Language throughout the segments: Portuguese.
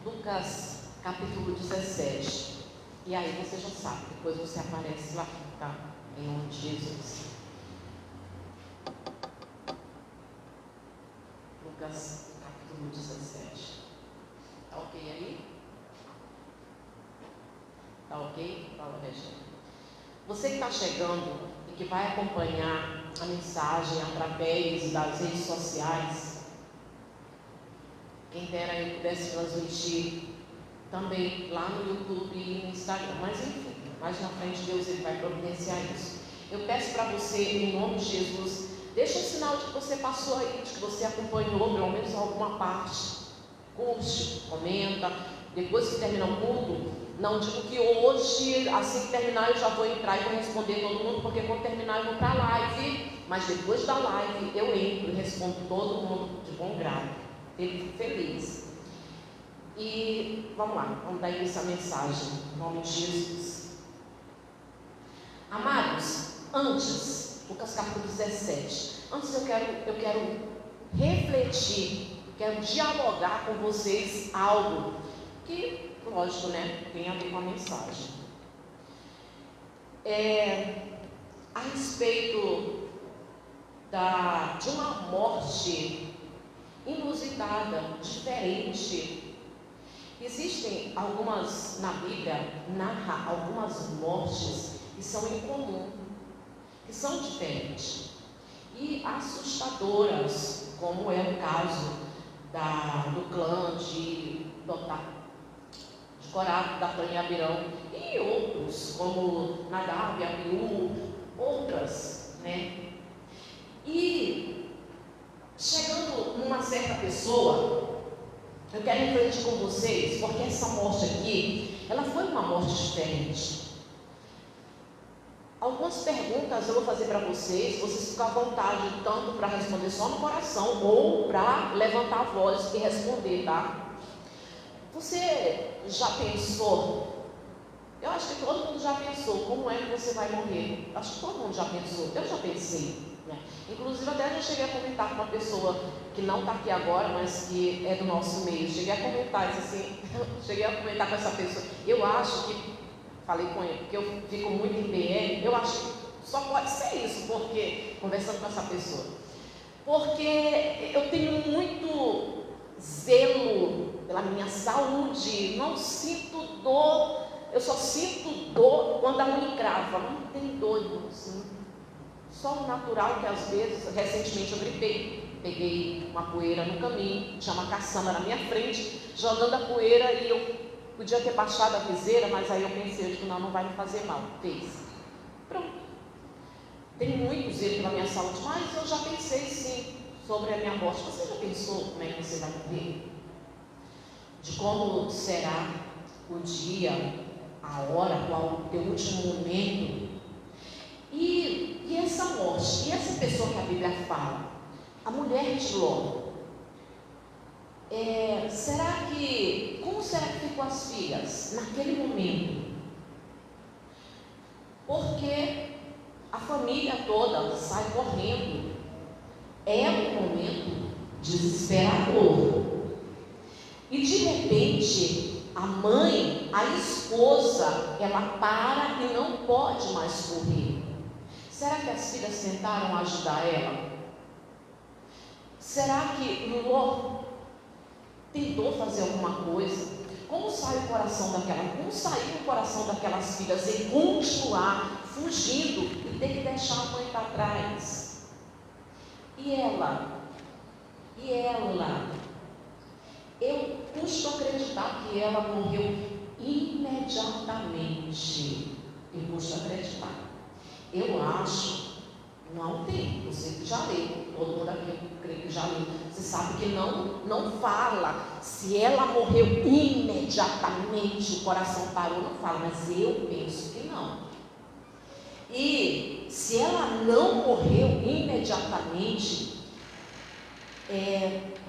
Lucas capítulo 17. E aí você já sabe, depois você aparece lá, tá? Em nome de Jesus. Lucas capítulo 17. Tá ok aí? Tá ok? Fala, Regina. Você que está chegando e que vai acompanhar a mensagem através das redes sociais, quem dera eu pudesse transmitir também lá no YouTube e no Instagram, mas enfim, mais na frente Deus ele vai providenciar isso. Eu peço para você, em nome de Jesus, deixa um sinal de que você passou aí, de que você acompanhou pelo menos alguma parte, curte, comenta. Depois que terminar o culto, não digo que hoje, assim que terminar, eu já vou entrar e vou responder todo mundo, porque quando terminar eu vou para a live, mas depois da live eu entro e respondo todo mundo de bom grado. Eu fico feliz. E vamos lá, vamos dar início à mensagem, em nome de Jesus. Amados, antes, Lucas capítulo 17, antes eu quero refletir, quero dialogar com vocês algo que, lógico, né, tem a ver com a mensagem. A respeito de uma morte inusitada, diferente. Existem algumas, na Bíblia, narra algumas mortes que são incomuns, que são diferentes e assustadoras, como é o caso do clã de Corá, Datã e Abirão, e outros, como Nadab, Abiú, outras, né? E chegando numa certa pessoa, eu quero refletir com vocês, porque essa morte aqui, ela foi uma morte diferente. Algumas perguntas eu vou fazer para vocês ficam à vontade, tanto para responder só no coração, ou para levantar a voz e responder, tá? Você já pensou? Eu acho que todo mundo já pensou, como é que você vai morrer? Acho que todo mundo já pensou, eu já pensei. Inclusive até já cheguei a comentar com uma pessoa que não está aqui agora, mas que é do nosso meio. Cheguei a comentar com essa pessoa. Eu acho que, falei com ele, porque eu fico muito em BL, eu acho que só pode ser isso, porque, conversando com essa pessoa, porque eu tenho muito zelo pela minha saúde, não sinto dor, eu só sinto dor quando a unha crava, não tem dor, irmãos. Só o natural que às vezes, recentemente eu gripei, peguei uma poeira no caminho, tinha uma caçamba na minha frente, jogando a poeira e eu podia ter baixado a viseira, mas aí eu pensei, não vai me fazer mal, fez. Pronto. Tenho muito zelo pela minha saúde, mas eu já pensei sim sobre a minha morte. Você já pensou como é que você vai morrer? De como será o dia, a hora, qual o teu último momento? E essa morte, e essa pessoa que a Bíblia fala, a mulher de Ló, como será que ficou as filhas naquele momento? Porque a família toda sai correndo, é um momento desesperador, e de repente, a mãe, a esposa, ela para e não pode mais correr. Será que as filhas tentaram ajudar ela? Será que Ló tentou fazer alguma coisa? Como saiu o coração daquelas filhas em continuar fugindo e ter que deixar a mãe para trás? E ela, eu custo acreditar que ela morreu imediatamente. Eu custo acreditar. Eu acho, não tem, você que já leu, todo mundo aqui eu creio que já leu, você sabe que não fala se ela morreu imediatamente, o coração parou, não fala, mas eu penso que não. E se ela não morreu imediatamente,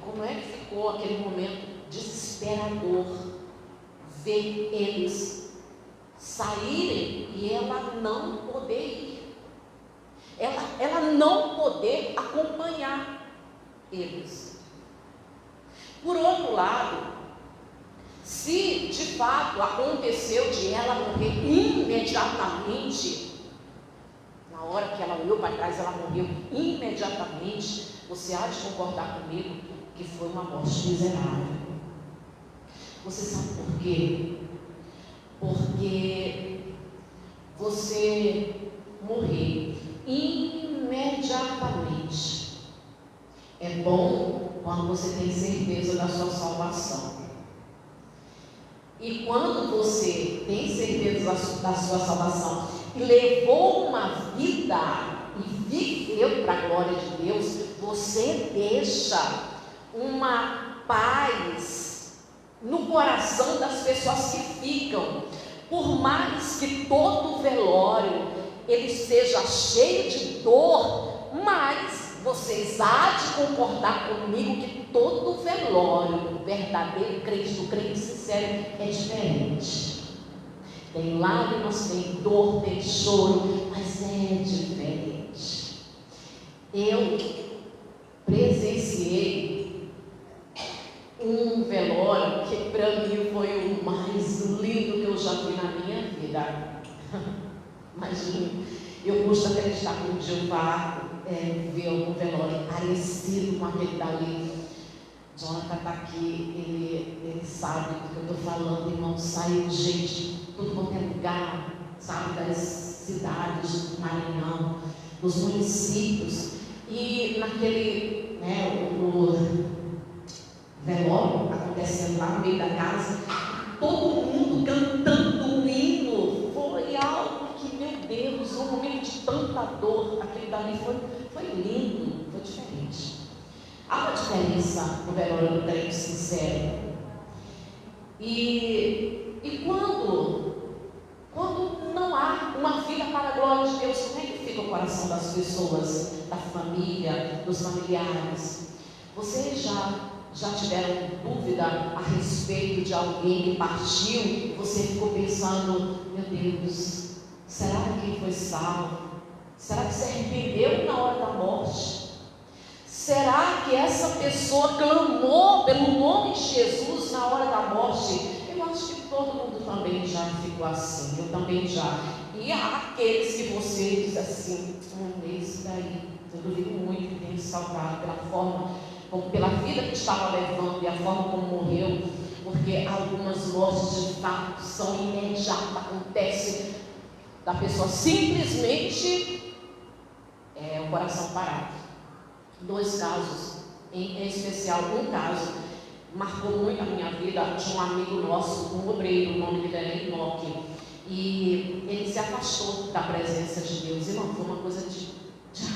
como é que ficou aquele momento desesperador, ver eles saírem e ela não poder ir, ela não poder acompanhar eles. Por outro lado, Se de fato aconteceu de ela morrer imediatamente, na hora que ela olhou para trás, ela morreu imediatamente, você há de concordar comigo que foi uma morte miserável. Você sabe por quê? Porque você morrer imediatamente é bom quando você tem certeza da sua salvação. E quando você tem certeza da sua salvação e levou uma vida e viveu para a glória de Deus, você deixa uma paz no coração das pessoas que ficam. Por mais que todo velório ele seja cheio de dor, mas vocês há de concordar comigo que todo velório do verdadeiro crente, do crente sincero, é diferente. Tem lágrimas, tem dor, tem choro, mas é diferente. Eu presenciei um velório que para mim foi o mais lindo que eu já vi na minha vida. Imagina, eu custo acreditar que um dia eu vá ver algum velório parecido com aquele dali. Jonathan está aqui, ele sabe do que eu estou falando, irmão. Saiu gente de tudo quanto é lugar, sabe, das cidades do Maranhão, dos municípios. E naquele, o velório acontecendo lá no meio da casa, todo mundo cantando um hino. Foi algo que, meu Deus, um momento de tanta dor. Aquele dali foi lindo, foi diferente. Há uma diferença no velório do crente sincero. E quando não há uma vida para a glória de Deus, como é que fica o coração das pessoas, da família, dos familiares? Vocês já tiveram dúvida a respeito de alguém que partiu e você ficou pensando, meu Deus, será que ele foi salvo? Será que se arrependeu na hora da morte? Será que essa pessoa clamou pelo nome de Jesus na hora da morte? Eu acho que todo mundo também já ficou assim, eu também já. E há aqueles que você diz assim, esse daí, eu duvido muito que tenha se salvado pela vida que estava levando e a forma como morreu, porque algumas mortes de fato são imediatas, acontece da pessoa simplesmente o coração parado. Dois casos, em especial um caso, marcou muito a minha vida, de um amigo nosso, um obreiro, o nome dele era Enoque, e ele se afastou da presença de Deus. Irmão, foi uma coisa de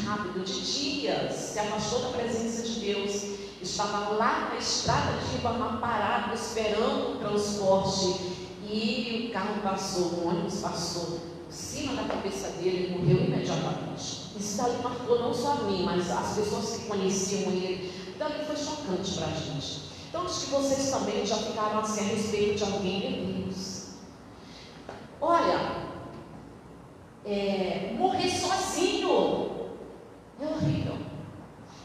rápido, de dias, se afastou da presença de Deus. Estava lá na estrada de Ribamar parado, esperando o transporte, e o carro passou, o ônibus passou por cima da cabeça dele e morreu imediatamente. Isso dali marcou não só a mim, mas as pessoas que conheciam ele. Dali foi chocante para a gente. Então acho que vocês também já ficaram assim a respeito de alguém, meu Deus. Olha, morrer sozinho é horrível,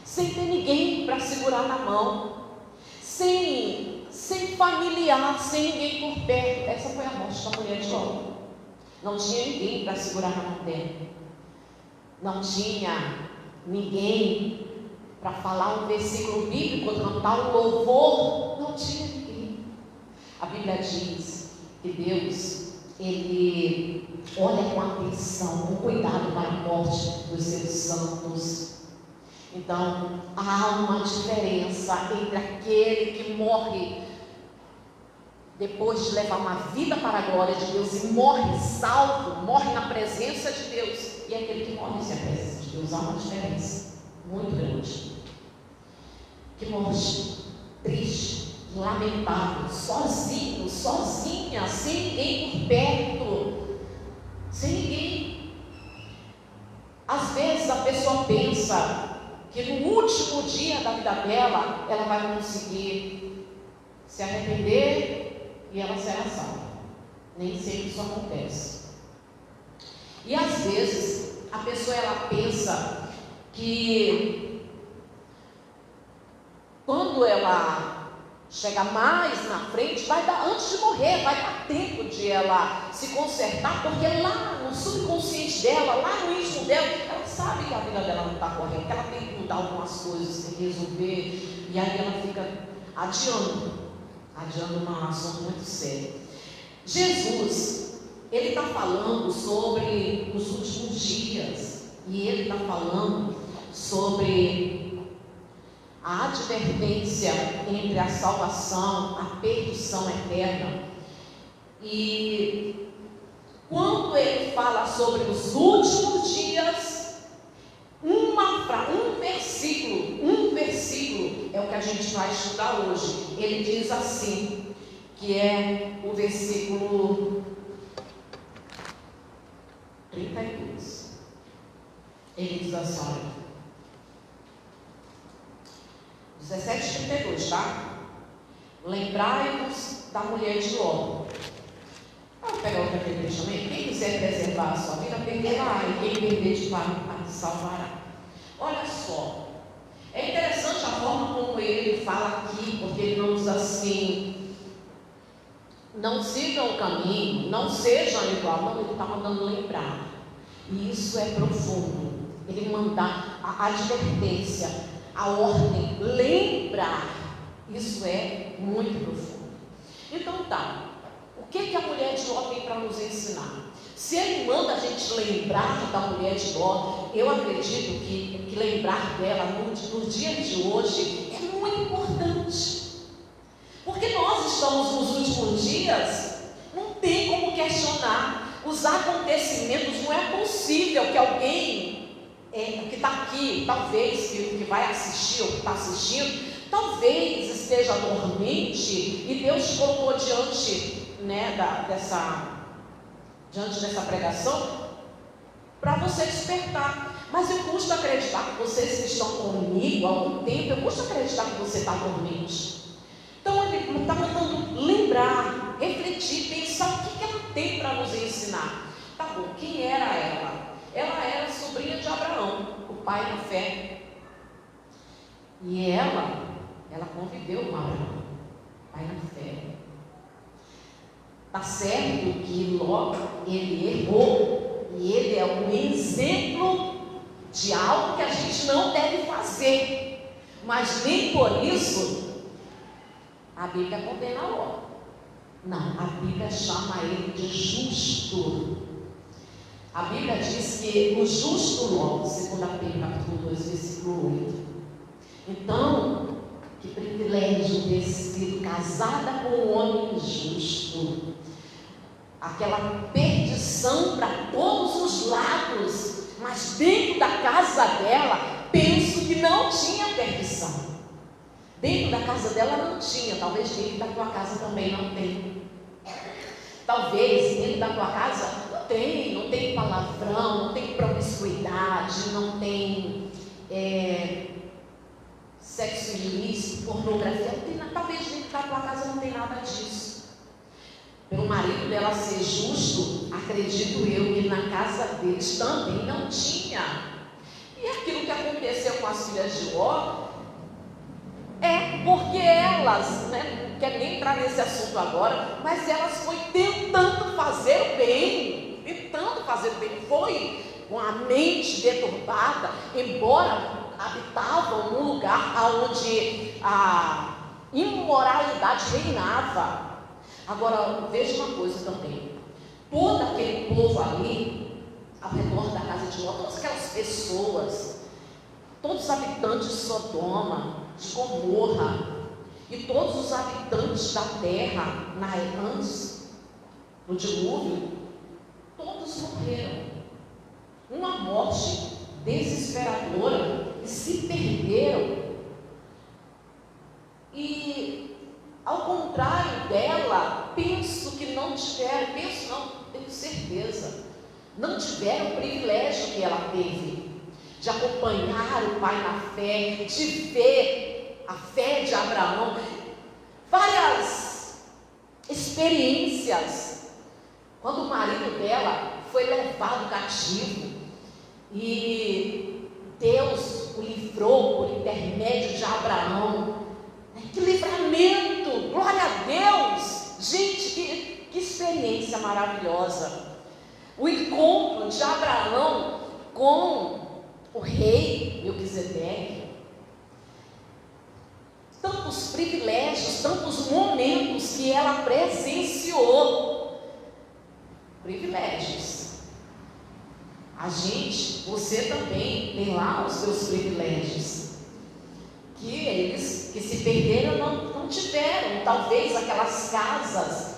sem ter ninguém para segurar na mão, sem familiar, sem ninguém por perto. Essa foi a morte da mulher de Ló. Não tinha ninguém para segurar na mão dela, não tinha ninguém para falar um versículo bíblico, cantar um louvor, não tinha ninguém. A Bíblia diz que Deus, Ele olha com atenção, com cuidado para a morte dos seus santos. Então, há uma diferença entre aquele que morre depois de levar uma vida para a glória de Deus e morre salvo, morre na presença de Deus, e aquele que morre sem a presença de Deus. Há uma diferença muito grande. Que morte triste, lamentável, sozinho, sozinha, sem ninguém por perto, sem ninguém. Às vezes a pessoa pensa que no último dia da vida dela, ela vai conseguir se arrepender e ela será salva. Nem sempre isso acontece. E às vezes a pessoa pensa que quando ela chegar mais na frente, vai dar, antes de morrer, vai dar tempo de ela se consertar, porque lá no subconsciente dela, lá no íntimo dela, ela sabe que a vida dela não está correta, que ela tem que mudar algumas coisas, tem que resolver, e aí ela fica adiando um assunto muito sério. Jesus, ele está falando sobre os últimos dias, e ele está falando sobre a advertência entre a salvação, a perdição eterna. E quando ele fala sobre os últimos dias, um versículo é o que a gente vai estudar hoje. Ele diz assim, que é o versículo 32. Ele diz assim, olha, 17:32, tá? Lembrai-vos da mulher de Ló. Vamos pegar outra Bíblia também. Quem quiser preservar a sua vida, perderá, e quem perder de fato, salvará. Olha só, é interessante a forma como ele fala aqui, porque ele não diz assim, não sigam o caminho, não sejam igual, não, ele está mandando lembrar. E isso é profundo. Ele manda a advertência, a ordem, lembrar. Isso é muito profundo. Então tá, o que a mulher de Ló tem para nos ensinar? Se ele manda a gente lembrar da mulher de Ló, eu acredito que lembrar dela no dia de hoje é muito importante. Porque nós estamos nos últimos dias, não tem como questionar os acontecimentos. Não é possível que alguém que está aqui, talvez, que vai assistir ou que está assistindo, talvez esteja dormente e Deus te colocou diante, dessa pregação para você despertar. Mas eu custo acreditar que vocês que estão comigo há algum tempo, eu custo acreditar que você está dormente. Então ele está mandando lembrar, refletir, pensar o que ela tem para nos ensinar. Tá bom, quem era ela? Ela era sobrinha de Abraão, o pai da fé. E ela conviveu com Abraão, pai da fé. Está certo que Ló, ele errou, e ele é um exemplo de algo que a gente não deve fazer, mas nem por isso a Bíblia condena Ló. Não, a Bíblia chama ele de justo. A Bíblia diz que o justo Ló, 2 Pedro capítulo 2, versículo 8. Então, que privilégio ter sido casada com um homem justo. Aquela perdição para todos os lados, mas dentro da casa dela, penso que não tinha perdição. Dentro da casa dela não tinha, talvez dentro da tua casa também não tem. Talvez dentro da tua casa não tem palavrão, não tem promiscuidade, não tem sexo ilícito, pornografia, não tem nada. Talvez dentro da tua casa não tem nada disso. Pelo marido dela ser justo, acredito eu que na casa deles também não tinha. E aquilo que aconteceu com as filhas de Ló é porque elas, não quero nem entrar nesse assunto agora, mas elas foram tentando fazer o bem, foi com a mente deturbada, embora habitavam num lugar onde a imoralidade reinava. Agora, veja uma coisa também, todo aquele povo ali, ao redor da casa de Ló, todas aquelas pessoas, todos os habitantes de Sodoma, de Gomorra, e todos os habitantes da terra, antes do dilúvio, todos morreram. Uma morte desesperadora, e se perderam. E, ao contrário dela, tenho certeza, não tiveram o privilégio que ela teve, de acompanhar o pai na fé, de ver a fé de Abraão, várias experiências, quando o marido dela foi levado cativo, e Deus o livrou por intermédio de Abraão. Que livramento! glória a Deus. Gente, que experiência maravilhosa. O encontro de Abraão com o rei Melquisedeque. Tantos privilégios, tantos momentos que ela presenciou. Privilégios. A gente, você também tem lá os seus privilégios. Que eles que se perderam não tiveram. Talvez aquelas casas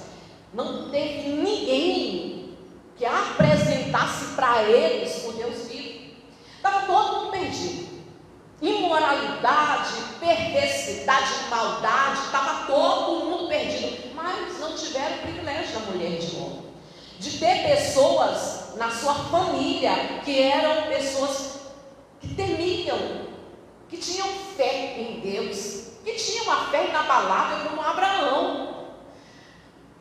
não teve ninguém que apresentasse para eles o Deus vivo. Estava todo mundo perdido. Imoralidade, perversidade, maldade, estava todo mundo perdido. Mas não tiveram o privilégio da mulher de Ló, de ter pessoas na sua família que eram pessoas que temiam, que tinham fé em Deus, que tinham uma fé inabalável como Abraão.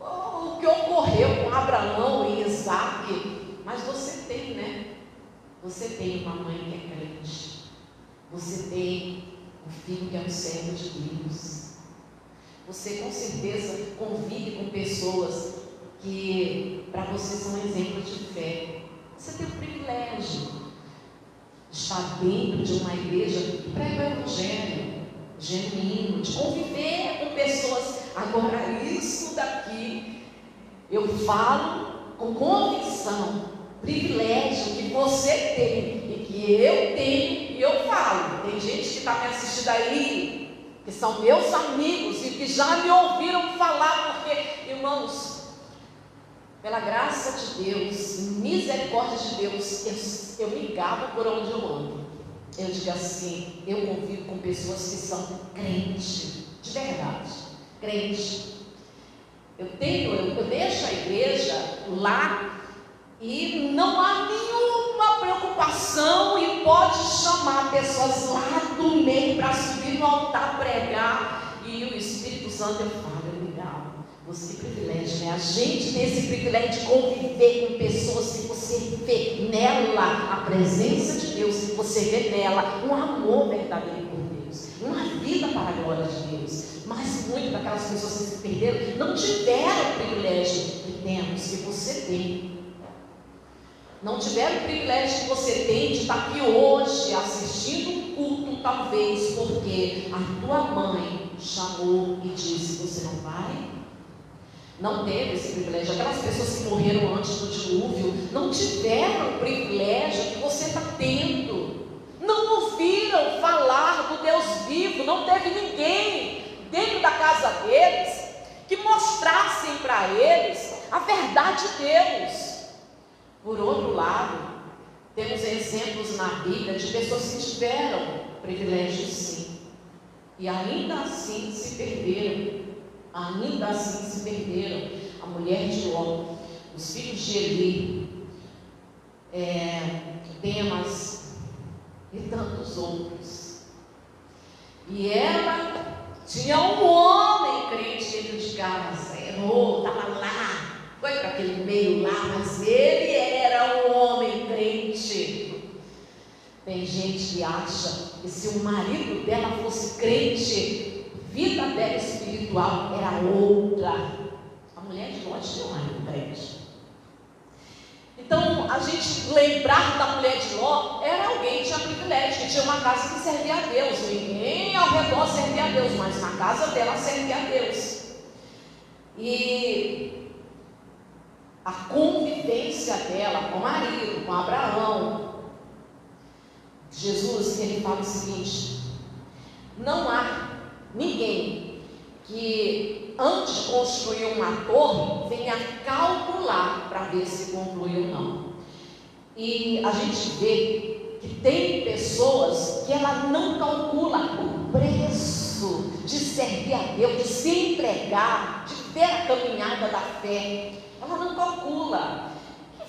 O que ocorreu com Abraão e Isaac, mas você tem, né? Você tem uma mãe que é crente, você tem um filho que é um servo de Deus, você com certeza convive com pessoas que para você são exemplos de fé. Você tem o privilégio de estar dentro de uma igreja que prega o evangelho genuíno, de conviver com pessoas. Agora, isso daqui eu falo com convicção, privilégio que você tem e que eu tenho, e eu falo. Tem gente que está me assistindo aí, que são meus amigos e que já me ouviram falar, porque, irmãos, pela graça de Deus, misericórdia de Deus, eu me gabo por onde eu ando. Eu digo assim, eu convivo com pessoas que são crentes, de verdade, crente. Eu deixo a igreja lá e não há nenhuma preocupação, e pode chamar pessoas lá do meio para subir no altar pregar, e o Espírito Santo eu falo, legal. Você tem privilégio, né? A gente tem esse privilégio de conviver com pessoas que você vê nela a presença de Deus, você vê nela um amor verdadeiro por Deus, uma vida para a glória de Deus. Mas muitas daquelas pessoas que se perderam não tiveram o privilégio que temos, que você tem. Não tiveram o privilégio que você tem de estar aqui hoje assistindo um culto, talvez porque a tua mãe chamou e disse: você não vai? Não teve esse privilégio. Aquelas pessoas que morreram antes do dilúvio não tiveram o privilégio que você está tendo. Não ouviram falar do Deus vivo. Não teve ninguém dentro da casa deles que mostrassem para eles a verdade de Deus. Por outro lado, temos exemplos na Bíblia de pessoas que tiveram privilégio sim, e ainda assim se perderam. Ainda assim se perderam. A mulher de Ló, os filhos de Eli, Demas e tantos outros. E ela tinha um homem crente dentro de casa, errou, estava lá, foi para aquele meio lá, mas ele era um homem crente. Tem gente que acha que se o marido dela fosse crente, a vida dela espiritual era outra. A mulher de Ló tinha um marido crente. Então, a gente lembrar da mulher de Ló, era alguém que tinha privilégio, que tinha uma casa que servia a Deus. Ninguém ao redor servia a Deus, mas na casa dela servia a Deus. E a convivência dela com o marido, com Abraão. Jesus, ele fala o seguinte: não há ninguém que antes de construir uma torre venha calcular para ver se conclui ou não. E a gente vê que tem pessoas que ela não calcula o preço de servir a Deus, de se entregar, de ver a caminhada da fé. Ela não calcula.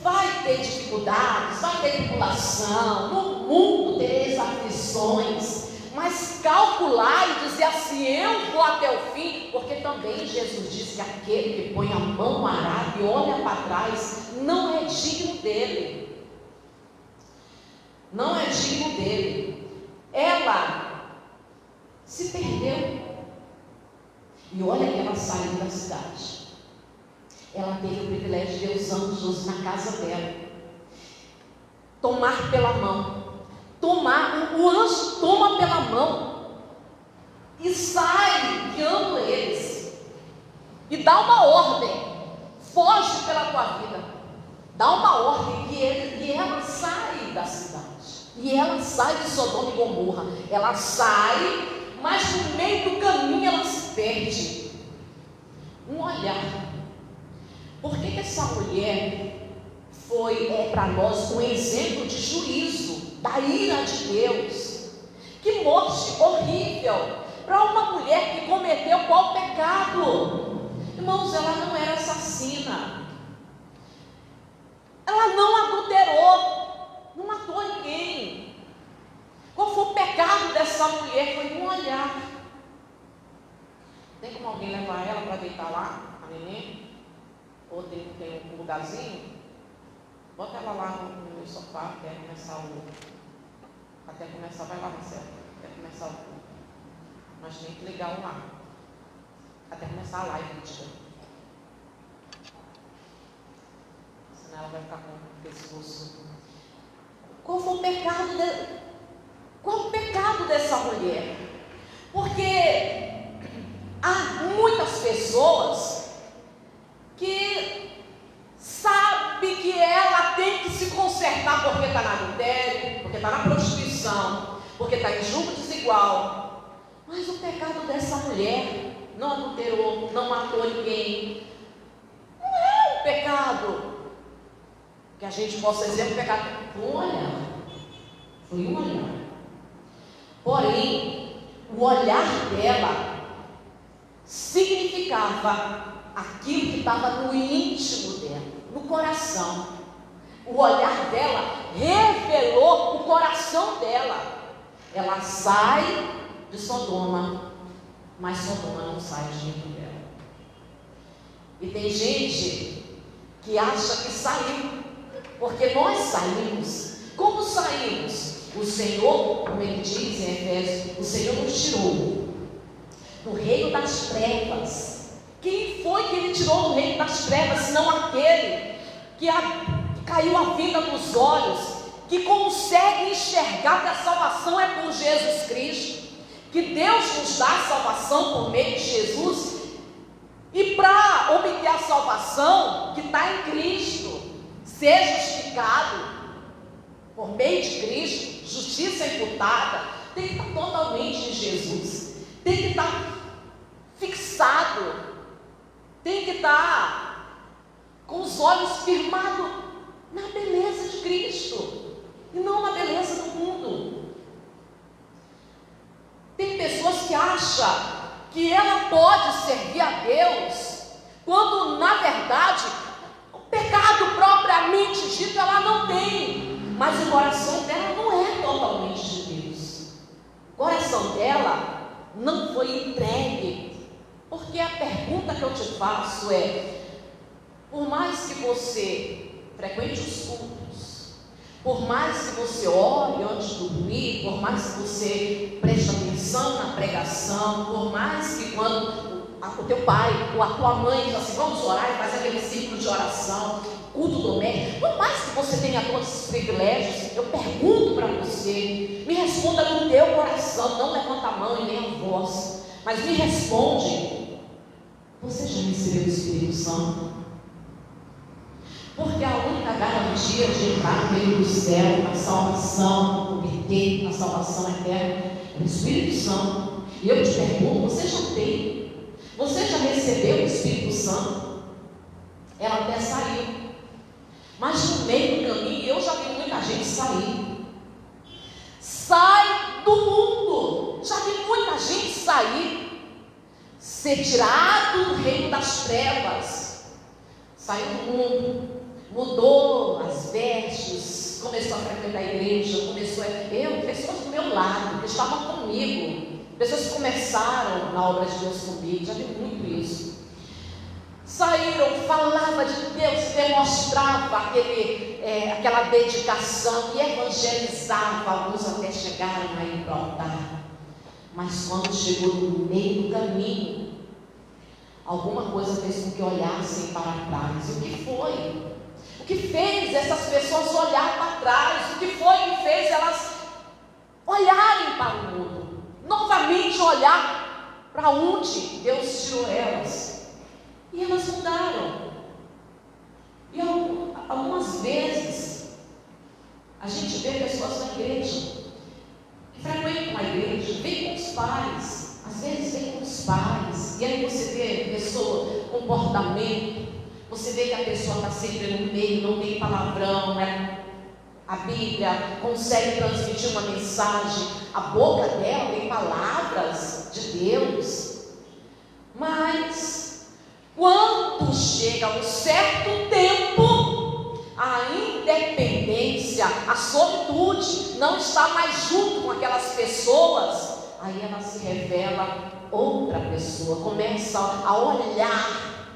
Vai ter dificuldades, vai ter tribulação, no mundo tereis aflições, mas calcular e dizer assim: eu vou até o fim, porque também Jesus disse que aquele que põe a mão no arado e olha para trás não é digno dele. Não é digno dele. Ela se perdeu. E olha que ela saiu da cidade. Ela teve o privilégio de ver os anjos na casa dela, tomar pela mão. O anjo toma pela mão e sai guiando eles. E dá uma ordem: foge pela tua vida. Dá uma ordem e ela sai da cidade. E ela sai de Sodoma e Gomorra. Ela sai, mas no meio do caminho ela se perde. Um olhar. Por que essa mulher foi para nós um exemplo de juízo, da ira de Deus? Que morte horrível para uma mulher que cometeu qual pecado? Irmãos, ela não era assassina, ela não adulterou, não matou ninguém. Qual foi o pecado dessa mulher? Foi um olhar. Tem como alguém levar ela para deitar lá, a neném? Ou tem um lugarzinho? Bota ela lá no sofá, até começar vai lá, Marcelo, até começar o culto. Mas tem que ligar o lá, até começar a live, senão ela vai ficar com o pescoço. Qual foi o pecado Qual o pecado dessa mulher? Porque há muitas pessoas que sabem que ela tem que se consertar porque está no adultério, porque está na prostituição, porque está em julgo desigual. Mas o pecado dessa mulher, não adulterou, não matou ninguém, não é um pecado que a gente possa dizer um pecado. Foi um olhar. Porém, o olhar dela significava aquilo que estava no íntimo dela, no coração. O olhar dela revelou o coração dela. Ela sai de Sodoma, mas Sodoma não sai de dentro dela. E tem gente que acha que saiu, porque nós saímos. Como saímos? O Senhor, como ele diz em Efésios, o Senhor nos tirou do reino das trevas. Quem foi que ele tirou do reino das trevas, senão aquele que caiu a vida nos olhos, que consegue enxergar que a salvação é por Jesus Cristo, que Deus nos dá a salvação por meio de Jesus, e para obter a salvação que está em Cristo, ser justificado por meio de Cristo, justiça imputada, tem que estar totalmente em Jesus, tem que estar fixado, tem que estar com os olhos firmados na beleza de Cristo e não na beleza do mundo. Tem pessoas que acham que ela pode servir a Deus, quando na verdade o pecado propriamente dito ela não tem. Mas o coração dela não é totalmente de Deus. O coração dela não foi entregue. Porque a pergunta que eu te faço é: por mais que você frequente os cultos, por mais que você ore antes de dormir, por mais que você preste atenção na pregação, por mais que quando o teu pai ou a tua mãe diz assim, vamos orar, e faz aquele ciclo de oração, culto doméstico, por mais que você tenha todos esses privilégios, eu pergunto para você, me responda no teu coração, não levanta a mão e nem a voz, mas me responde: você já recebeu o Espírito Santo? Porque a única garantia de entrar no reino do céu, a salvação, obter a salvação eterna, é o Espírito Santo. E eu te pergunto, você já tem? Você já recebeu o Espírito Santo? Ela até saiu, mas no meio do caminho eu já vi muita gente sair. Sai do mundo. Já vi muita gente sair, ser tirado do reino das trevas. Saiu do mundo, mudou as vestes, começou a frequentar a igreja, pessoas do meu lado, que estavam comigo, pessoas que começaram na obra de Deus comigo, já vi muito isso. Saíram, falava de Deus, demonstrava aquela dedicação e evangelizava. Alguns até chegaram a ir para o altar, mas quando chegou no meio do caminho, alguma coisa fez com que olhassem para trás. E o que foi? O que fez essas pessoas olhar para trás? O que foi que fez elas olharem para o mundo? Novamente olhar para onde Deus tirou elas. E elas mudaram. E algumas vezes a gente vê pessoas na igreja que frequentam a igreja, vem com os pais, às vezes vem com os pais, e aí você vê a pessoa, comportamento, você vê que a pessoa está sempre no meio, não tem palavrão, né? A Bíblia consegue transmitir uma mensagem, a boca dela tem palavras de Deus, mas quando chega um certo tempo, a independência, a solitude não está mais junto com aquelas pessoas, aí ela se revela outra pessoa, começa a olhar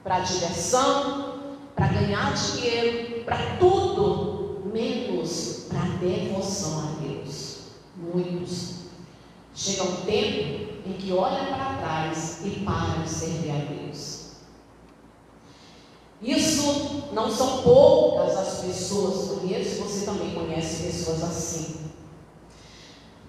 para a diversão, para ganhar dinheiro, para tudo, menos para a devoção a Deus. Muitos chega um tempo em que olha para trás e para de servir a Deus. Isso não são poucas as pessoas, conheço, você também conhece pessoas assim.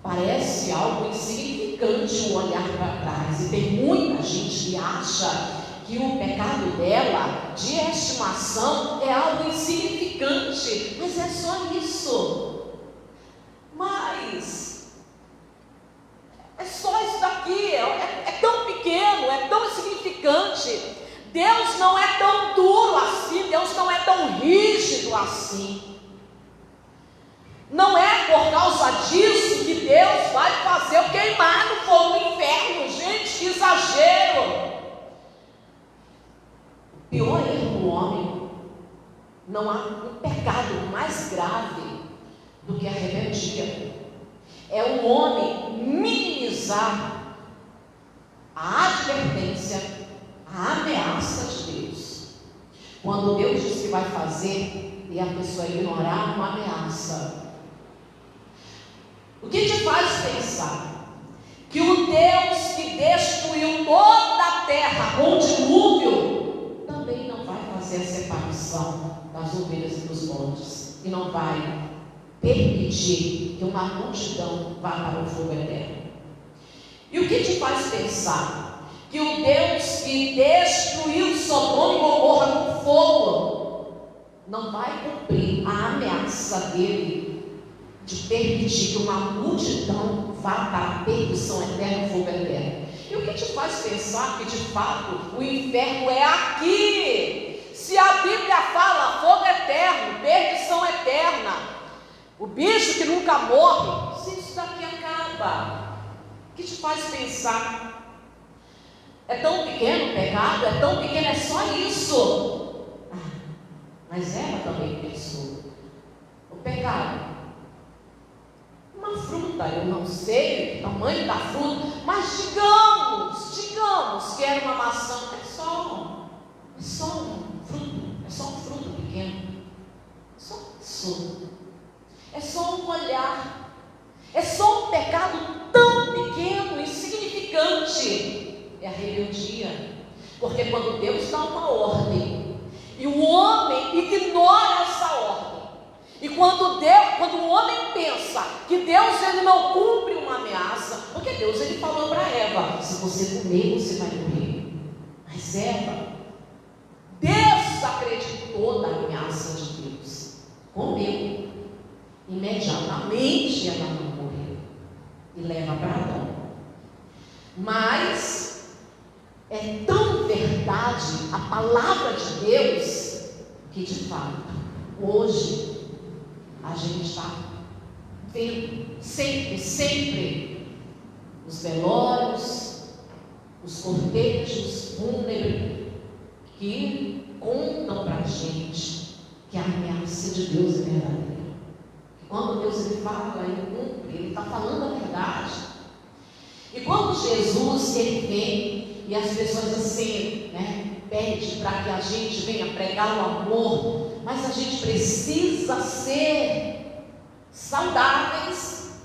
Parece algo insignificante o olhar para trás, e tem muita gente que acha que o pecado dela, de estimação, é algo insignificante, mas é só isso. Mas é só isso daqui, é tão pequeno, é tão insignificante. Deus não é tão duro assim, Deus não é tão rígido assim. Não é por causa disso que Deus vai fazer eu queimar no fogo do inferno. Gente, que exagero! O pior erro do homem, não há um pecado mais grave do que a rebeldia. É o homem minimizar a advertência, a ameaça de Deus. Quando Deus diz que vai fazer e a pessoa ignorar uma ameaça, o que te faz pensar que o Deus que destruiu toda a terra com o dilúvio também não vai fazer a separação das ovelhas e dos bodes, e não vai permitir que uma multidão vá para o fogo eterno? E o que te faz pensar que o Deus que destruiu Sodoma e Gomorra com fogo não vai cumprir a ameaça dele de permitir que uma multidão vá para a perdição eterna, o fogo eterno? E o que te faz pensar que de fato o inferno é aqui? Se a Bíblia fala fogo eterno, perdição eterna, o bicho que nunca morre, se isso daqui acaba, o que te faz pensar? É tão pequeno o pecado, é tão pequeno, é só isso. Mas ela também pensou. O pecado, uma fruta, eu não sei o tamanho da fruta, mas digamos que era uma maçã, é só um fruto pequeno. É só isso. É só um olhar. É só um pecado tão pequeno, insignificante. É a rebeldia. Porque quando Deus dá uma ordem e o homem ignora essa ordem, e quando o homem pensa que Deus ele não cumpre uma ameaça, porque Deus ele falou para Eva: se você comer, você vai morrer. Mas Eva desacreditou da ameaça de Deus, comeu, imediatamente ela não morreu, e leva para Adão. Mas é tão verdade a palavra de Deus que de fato hoje a gente está vendo sempre os velórios, os cortejos fúnebres que contam para a gente que a ameaça de Deus é verdadeira. Quando Deus ele fala, ele cumpre, ele está falando a verdade. E quando Jesus ele vem e as pessoas assim, pedem para que a gente venha pregar o amor, mas a gente precisa ser saudáveis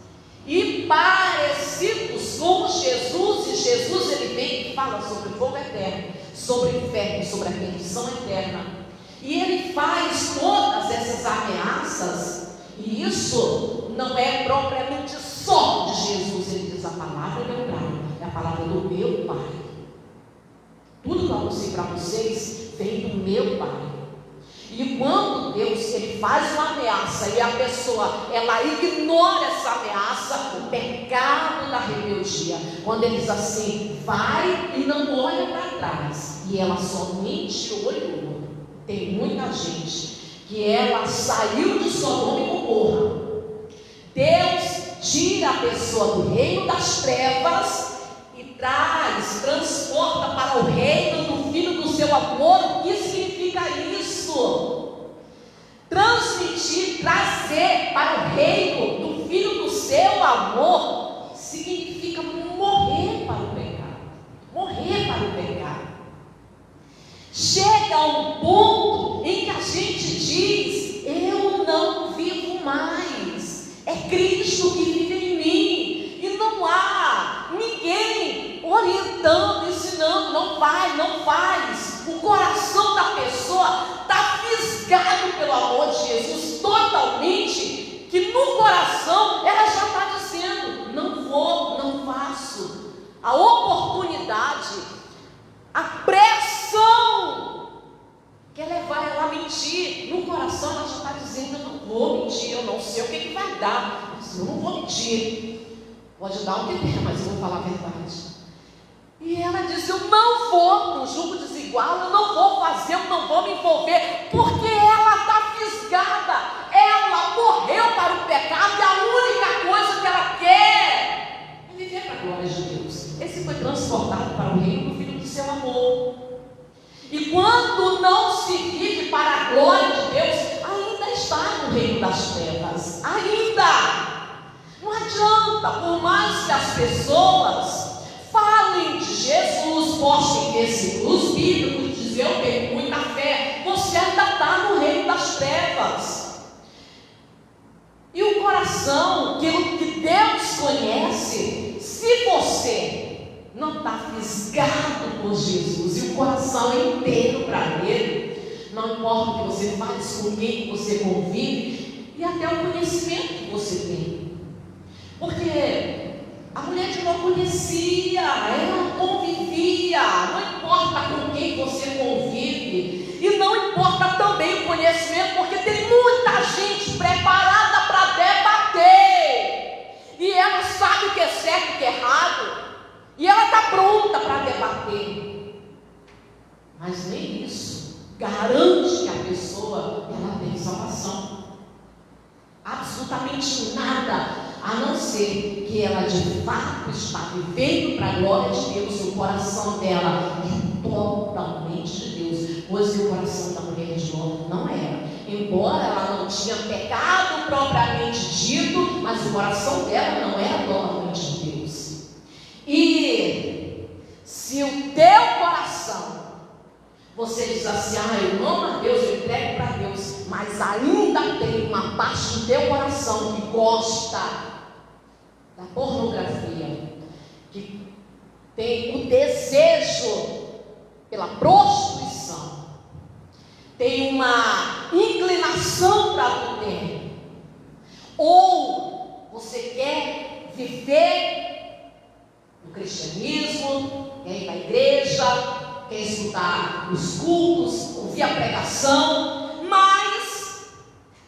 e parecidos com Jesus. E Jesus, ele vem e fala sobre o fogo eterno, sobre o inferno, sobre a perdição eterna. E ele faz todas essas ameaças, e isso não é propriamente só de Jesus. Ele diz: a palavra do meu Pai é a palavra do meu Pai. Tudo que eu anunciei para vocês vem do meu Pai. E quando Deus, ele faz uma ameaça e a pessoa, ela ignora essa ameaça, o pecado da rebeldia, quando ele diz assim: vai e não olha para trás, e ela somente olhou. Tem muita gente que ela saiu de Sodoma e Gomorra. Deus tira a pessoa do reino das trevas e transporta para o reino do Filho do seu amor. O que significa isso? Transmitir, trazer para o reino do Filho do seu amor significa morrer para o pecado. Morrer para o pecado. Chega a um ponto em que a gente diz: eu não vivo mais, é Cristo que vive em mim, e não há ninguém orientando, ensinando, não vai, não faz. O coração da pessoa está fisgado pelo amor de Jesus totalmente, que no coração ela já está dizendo: não vou, não faço. A oportunidade, a pressão quer levar ela a mentir. No coração ela já está dizendo: eu não vou mentir, eu não sei o que vai dar, mas eu não vou mentir. Pode dar o que der, mas eu vou falar a verdade. E ela diz: eu não vou para um julgo desigual, eu não vou fazer, eu não vou me envolver, porque ela está fisgada, ela morreu para o pecado, e a única coisa que ela quer é viver para a glória de Deus. Esse foi transportado para o reino do Filho do seu amor. E quando não se vive para a glória de Deus, ainda está no reino das trevas. Ainda. Não adianta, por mais que as pessoas falem de Jesus, postem versículos bíblicos, dizem: eu tenho muita fé, você ainda está no reino das trevas. E o coração, aquilo que Deus conhece, se você não está fisgado por Jesus e o coração é inteiro para Ele, não importa o que você faz, com quem você convive e até o conhecimento que você tem. Porque a mulher de Ló conhecia, ela convivia, não importa com quem você convive, e não importa também o conhecimento, porque tem muita gente preparada para debater, e ela sabe o que é certo e o que é errado, e ela está pronta para debater, mas nem isso garante que a pessoa ela tem salvação. Absolutamente nada, a não ser que ela de fato está vivendo para a glória de Deus. O coração dela é totalmente de Deus, pois o coração da mulher de Ló não era. Embora ela não tinha pecado propriamente dito, mas o coração dela não era totalmente de Deus. E se o teu coração, você diz assim: eu amo a Deus, eu entrego para Deus, mas ainda tem uma parte do teu coração que gosta da pornografia, que tem o desejo pela prostituição, tem uma inclinação para adultério, ou você quer viver no cristianismo, quer ir para a igreja, quer escutar os cultos, ouvir a pregação, mas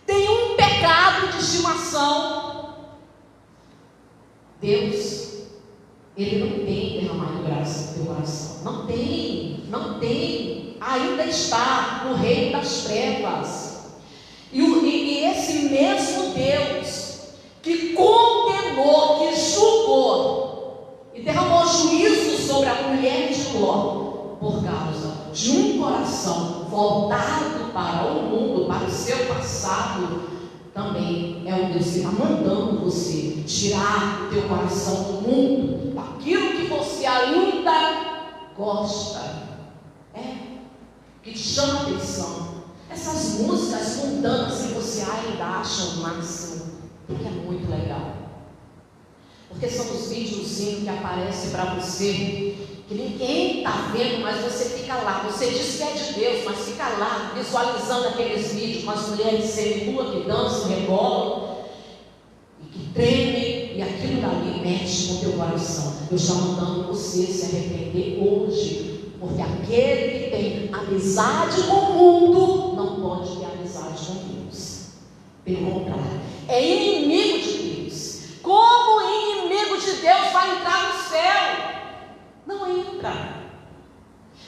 tem um pecado de estimação. Deus, Ele não tem derramado graça no teu coração. Não tem, não tem. Ainda está no reino das trevas. E esse mesmo Deus que condenou, que julgou e derramou juízo sobre a mulher de Ló, por causa de um coração voltado para o mundo, para o seu passado, também é o Deus que está mandando você tirar o teu coração do mundo, daquilo que você ainda gosta, que te chama a atenção. Essas músicas mundanas que você ainda acha o máximo, porque é muito legal. Porque são os videozinhos que aparecem para você, que ninguém está vendo, mas você fica lá. Você diz que é de Deus, mas fica lá visualizando aqueles vídeos com as mulheres seminuas que dançam, rebolam e que tremem, e aquilo dali mexe com o teu coração. Eu estou mandando você se arrepender hoje, porque aquele que tem amizade com o mundo não pode ter amizade com Deus. Pelo contrário, é inimigo de Deus. Como inimigo de Deus vai entrar no céu? Não entra.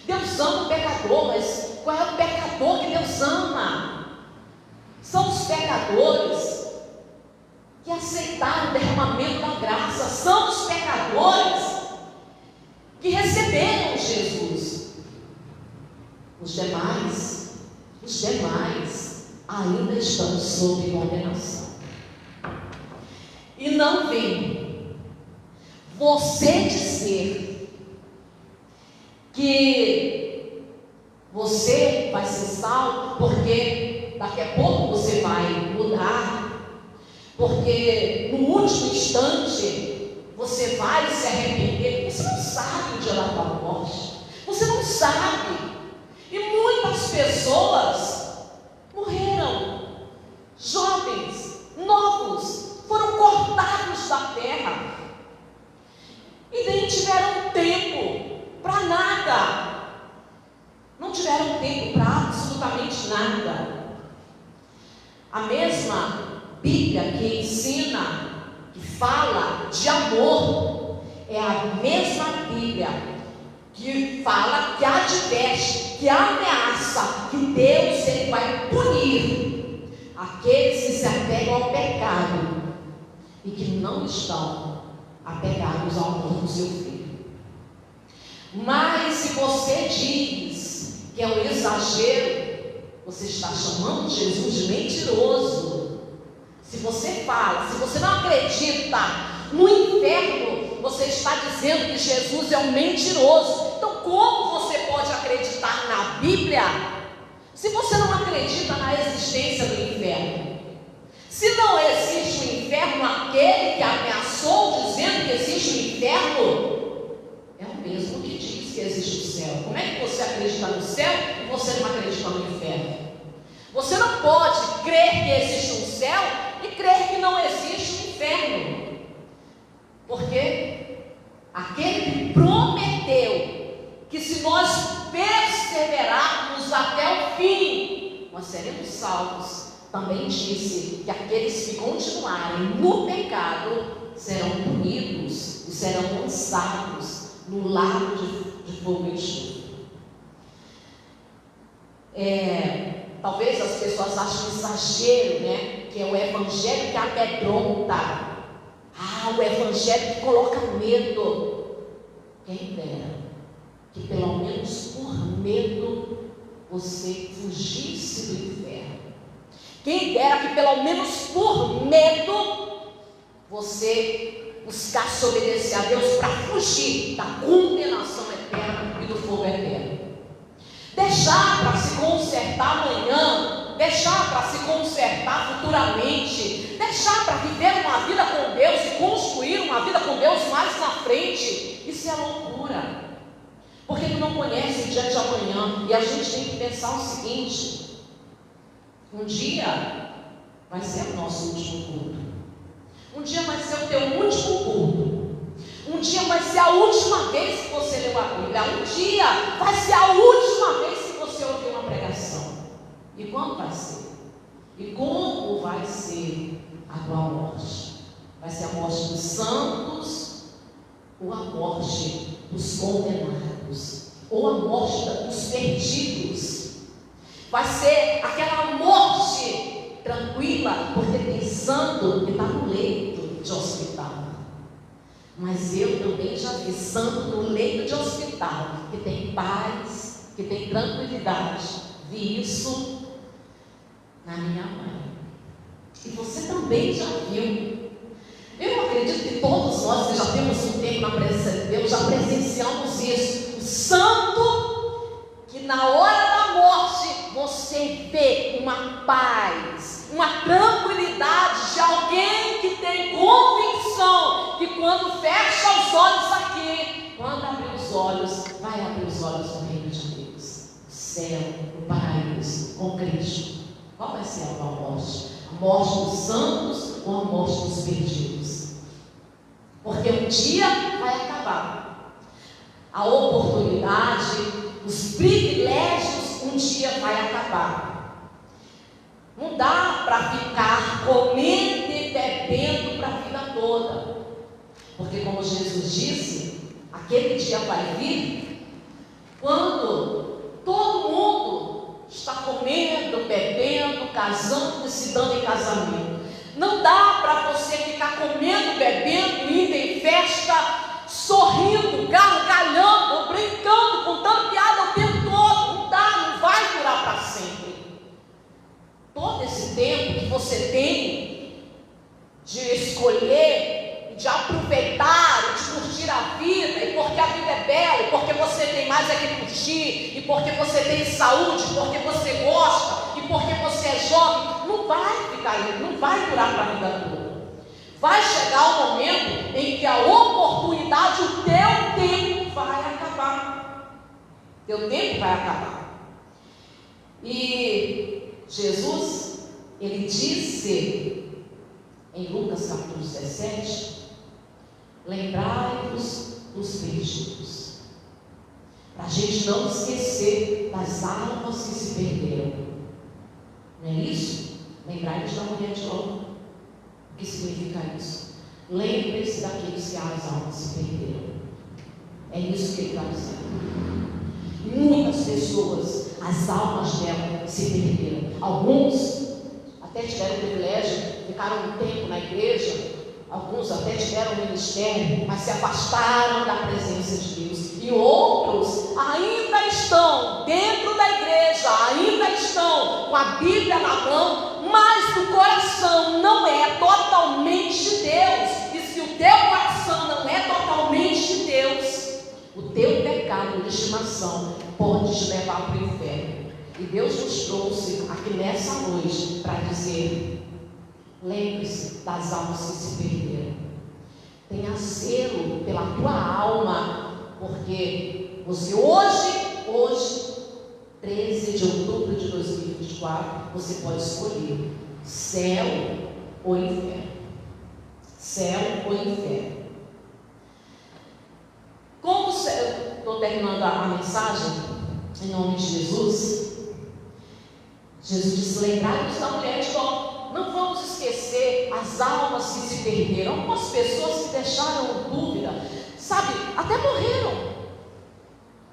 Deus ama o pecador, mas qual é o pecador que Deus ama? São os pecadores que aceitaram o derramamento da graça, são os pecadores que receberam Jesus. Os demais ainda estão sob condenação. E não vem você dizer que você vai ser salvo, porque daqui a pouco você vai mudar, porque no último instante você vai se arrepender. Você não sabe o dia da tua morte, você não sabe. E muitas pessoas morreram, jovens, novos, foram cortados da terra e nem tiveram tempo para nada, não tiveram tempo para absolutamente nada. A mesma Bíblia que ensina, que fala de amor, é a mesma Bíblia que fala, que adverte, que ameaça, que Deus ele vai punir aqueles que se apegam ao pecado e que não estão apegados ao amor do seu filho. Mas se você diz que é um exagero, você está chamando Jesus de mentiroso. Se você fala, se você não acredita no inferno, você está dizendo que Jesus é um mentiroso. Então como você pode acreditar na Bíblia se você não acredita na existência do inferno? Se não existe o inferno, aquele que ameaçou dizendo que existe o inferno é o mesmo que diz que existe o céu. Como é que você acredita no céu e você não acredita no inferno? Você não pode crer que existe um céu e crer que não existe um inferno, porque aquele que prometeu que se nós perseverarmos até o fim, nós seremos salvos, também disse que aqueles que continuarem no pecado serão punidos e serão lançados no lago de fogo e enxofre. Talvez as pessoas achem exagero, né? Que é o evangelho que amedronta. O evangelho que coloca medo. Quem dera que pelo menos por medo você fugisse do inferno. Quem dera que pelo menos por medo você buscasse obedecer a Deus para fugir da condenação eterna e do fogo eterno. Deixar para se consertar amanhã, deixar para se consertar futuramente, deixar para viver uma vida com Deus e construir uma vida com Deus mais na frente, isso é loucura, porque tu não conhece o dia de amanhã. E a gente tem que pensar o seguinte: um dia vai ser o nosso último culto, um dia vai ser o teu último culto, um dia vai ser a última vez que você leu a Bíblia, um dia vai ser a última vez que você ouviu uma pregação. E quando vai ser? E como vai ser a tua morte? Vai ser a morte dos santos ou a morte dos condenados? Ou a morte dos perdidos? Vai ser aquela morte tranquila, porque tem santo que está no leito de hospital. Mas eu também já vi santo no leito de hospital, que tem paz, que tem tranquilidade. Vi isso na minha mãe. E você também já viu. Eu acredito que todos nós que já temos um tempo na presença de Deus, já presenciamos isso. O santo que na hora da morte você vê uma paz, uma tranquilidade de alguém que tem convicção que quando fecha os olhos aqui, quando abrir os olhos, vai abrir os olhos no reino de Deus, o céu, o paraíso, com Cristo. Qual vai ser a morte? A morte dos santos ou a morte dos perdidos? Porque um dia vai acabar. A oportunidade, os privilégios, um dia vai acabar. Não dá para ficar comendo e bebendo para a vida toda. Porque como Jesus disse, aquele dia vai vir quando todo mundo está comendo, bebendo, casando e se dando em casamento. Não dá para você ficar comendo, bebendo, indo em festa, sorrindo, gargalhando, brincando, contando piada o tempo todo. Não dá, não vai durar para sempre. Todo esse tempo que você tem de escolher, de aproveitar, de curtir a vida, e porque a vida é bela, e porque você tem mais a que curtir, e porque você tem saúde, porque você gosta, e porque você é jovem, não vai ficar aí, não vai durar para a vida toda. Vai chegar o momento em que a oportunidade, o teu tempo vai acabar. Teu tempo vai acabar. E Jesus, ele disse em Lucas capítulo 17, lembrai-vos dos perdidos, para a gente não esquecer das almas que se perderam. Não é isso? Lembrai-vos da mulher de Ló. O que significa isso? Lembre-se daqueles que as almas se perderam. É isso que ele está dizendo. Muitas pessoas, as almas delas se perderam. Alguns até tiveram o privilégio, ficaram um tempo na igreja. Alguns até tiveram um ministério, mas se afastaram da presença de Deus. E outros ainda estão dentro da igreja, ainda estão com a Bíblia na mão, mas o coração não é totalmente de Deus. E se o teu coração não é totalmente de Deus, o teu pecado de estimação pode te levar para o inferno. E Deus nos trouxe aqui nessa noite para dizer: lembre-se das almas que se perderam. Tenha zelo pela tua alma, porque você hoje, 13 de outubro de 2024, você pode escolher céu ou inferno. Céu ou inferno. Como estou terminando a mensagem, em nome de Jesus. Jesus disse: lembrai-vos da mulher de Ló. Não vamos esquecer as almas que se perderam. Algumas pessoas que deixaram dúvida, sabe, até morreram,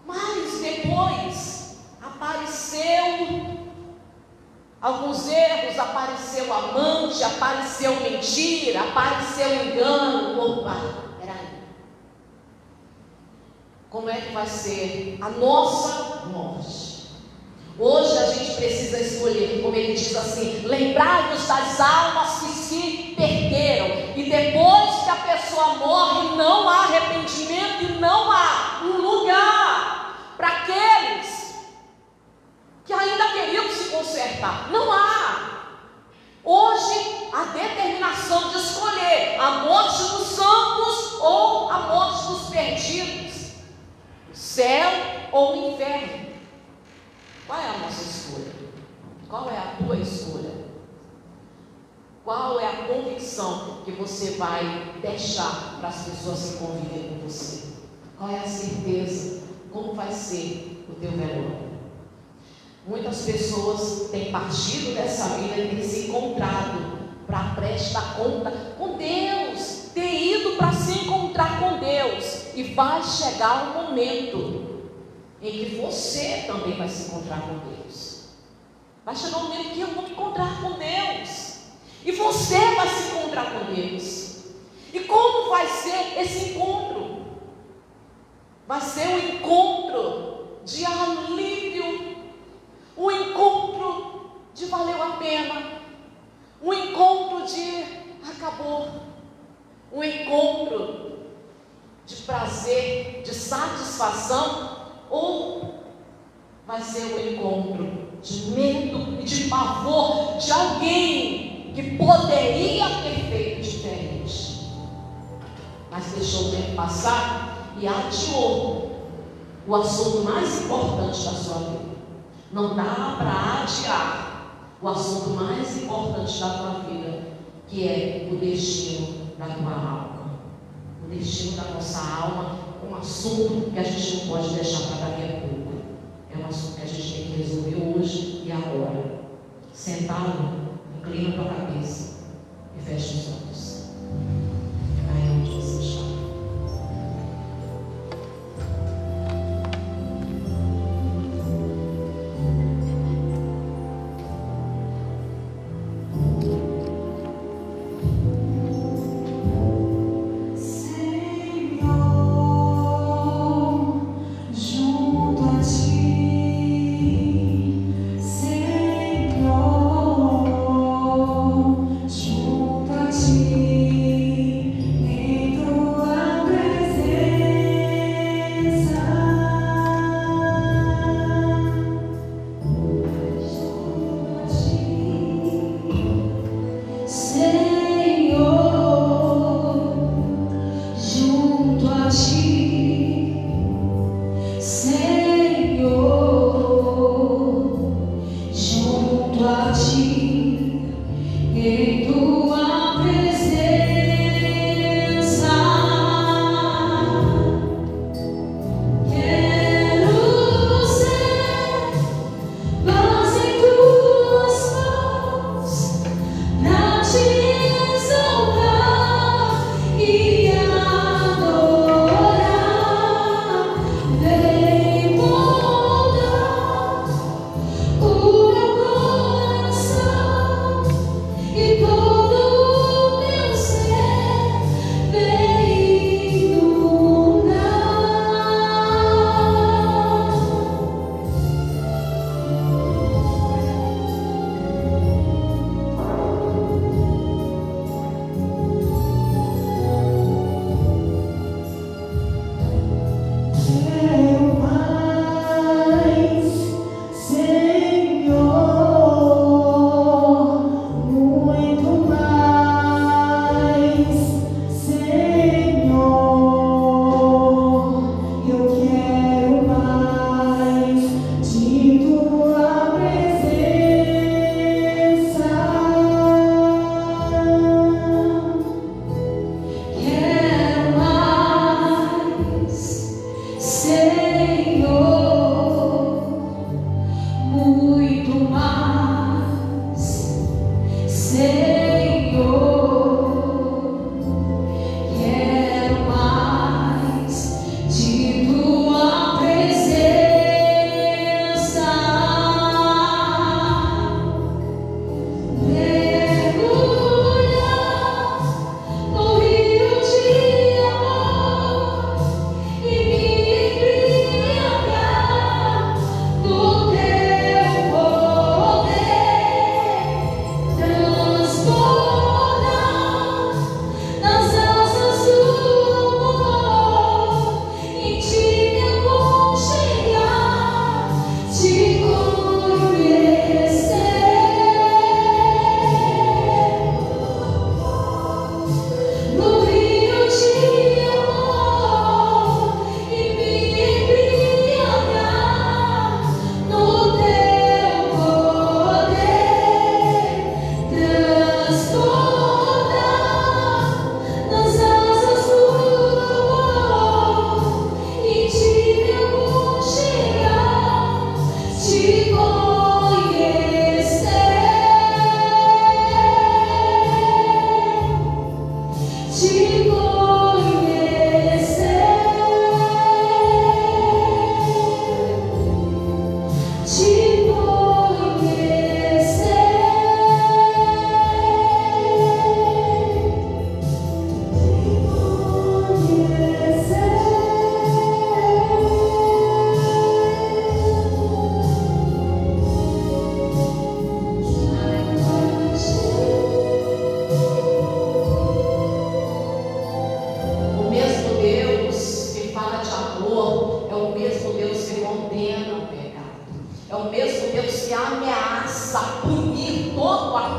mas depois apareceu alguns erros, apareceu amante, apareceu mentira, apareceu engano. Opa, peraí, como é que vai ser a nossa morte? Hoje a gente precisa escolher, como ele diz assim: lembrai-vos das almas que se perderam. E depois que a pessoa morre, não há arrependimento e não há um lugar para aqueles que ainda queriam se consertar. Não há. Hoje a determinação de escolher a morte dos santos ou a morte dos perdidos, céu ou inferno. Qual é a nossa escolha? Qual é a tua escolha? Qual é a convicção que você vai deixar para as pessoas que convivem com você? Qual é a certeza? Como vai ser o teu velório? Muitas pessoas têm partido dessa vida e têm se encontrado para prestar conta com Deus, têm ido para se encontrar com Deus, e vai chegar um momento em que você também vai se encontrar com Deus. Vai chegar um momento que eu vou me encontrar com Deus, e você vai se encontrar com Deus. E como vai ser esse encontro? Vai ser um encontro de alívio, um encontro de valeu a pena, um encontro de acabou, um encontro de prazer, de satisfação, ou vai ser um encontro de medo e de pavor de alguém que poderia ter feito diferente? mas deixou o tempo passar e adiou o assunto mais importante da sua vida. Não dá para adiar o assunto mais importante da tua vida, que é o destino da tua alma. O destino da nossa alma é um assunto que a gente não pode deixar para daqui a pouco. É um assunto que a gente tem que resolver hoje e agora. Sentado, inclina a tua cabeça e fecha os olhos. Aí onde você está.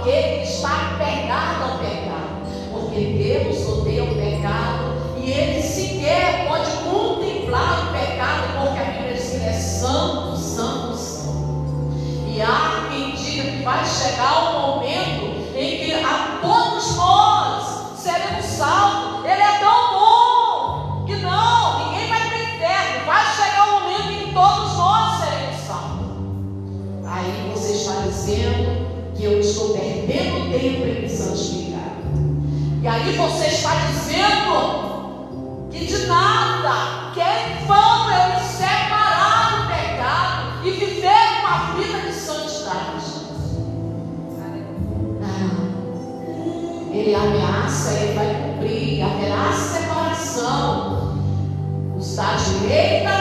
aquele que está apegado ao pecado, porque Deus odeia o pecado e e ele sequer pode contemplar o pecado, porque a Bíblia diz que ele é santo, santo, santo. E há quem diga que vai chegar o momento em que a todos nós seremos salvos. Ele é tão bom que não, ninguém vai para o inferno. Vai chegar o momento em que todos nós seremos salvos. Aí você está dizendo que eu estou perdendo tempo em me santificar. E aí você está dizendo que de nada, que é em vão eu me separar do pecado e viver uma vida de santidade. Não. Ele ameaça, ele vai cumprir, haverá separação. Os da direita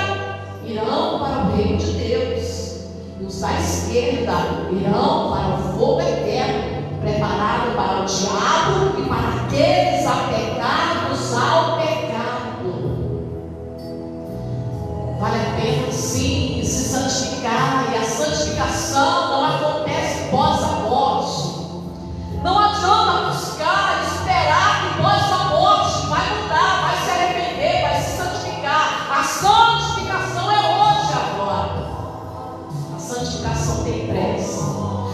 irão para o reino de Deus, e os da esquerda irão para o fogo eterno, preparado para o diabo e para aqueles apegados ao pecado. Vale a pena sim se santificar, e a santificação não acontece pós a morte. Não adianta buscar, esperar que pós a morte vai mudar, vai se arrepender, vai se santificar. A santificação é hoje, agora. A santificação tem pressa,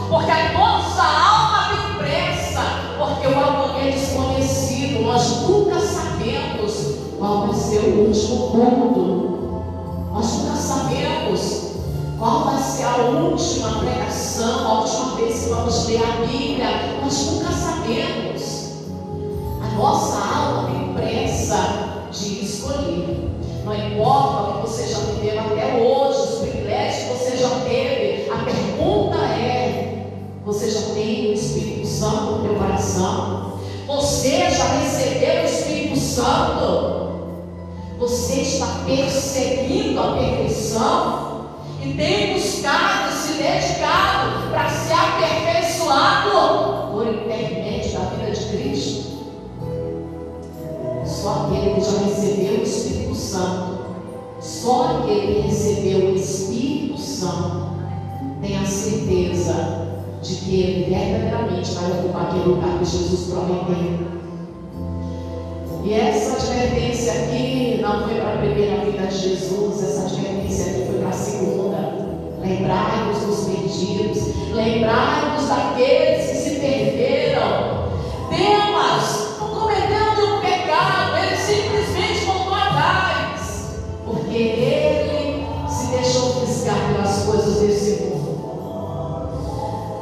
porque a nossa alma tem pressa, porque o amanhã é desconhecido. Nós nunca sabemos qual vai ser o último culto. Nós nunca sabemos qual vai ser a última pregação, a última vez que vamos ler a Bíblia. Nós nunca sabemos. A nossa alma tem pressa de escolher. Não importa o que você já viveu até hoje, os privilégios que você já teve. A pergunta é: você já tem o Espírito Santo no teu coração? Você já recebeu o Espírito Santo? Você está perseguindo a perfeição e tem buscado, se dedicado para ser aperfeiçoado por intermédio da vida de Cristo? Só aquele que já recebeu o Espírito Santo, só aquele que recebeu o Espírito Santo tem a certeza de que ele verdadeiramente vai ocupar aquele lugar que Jesus prometeu. E essa advertência aqui não foi para a primeira vida de Jesus, essa advertência aqui foi para a segunda. Lembrai-vos dos perdidos, lembrai-vos daqueles que se perderam. Demas não cometeu nenhum pecado, ele simplesmente voltou atrás, porque ele se deixou fisgar pelas coisas desse mundo.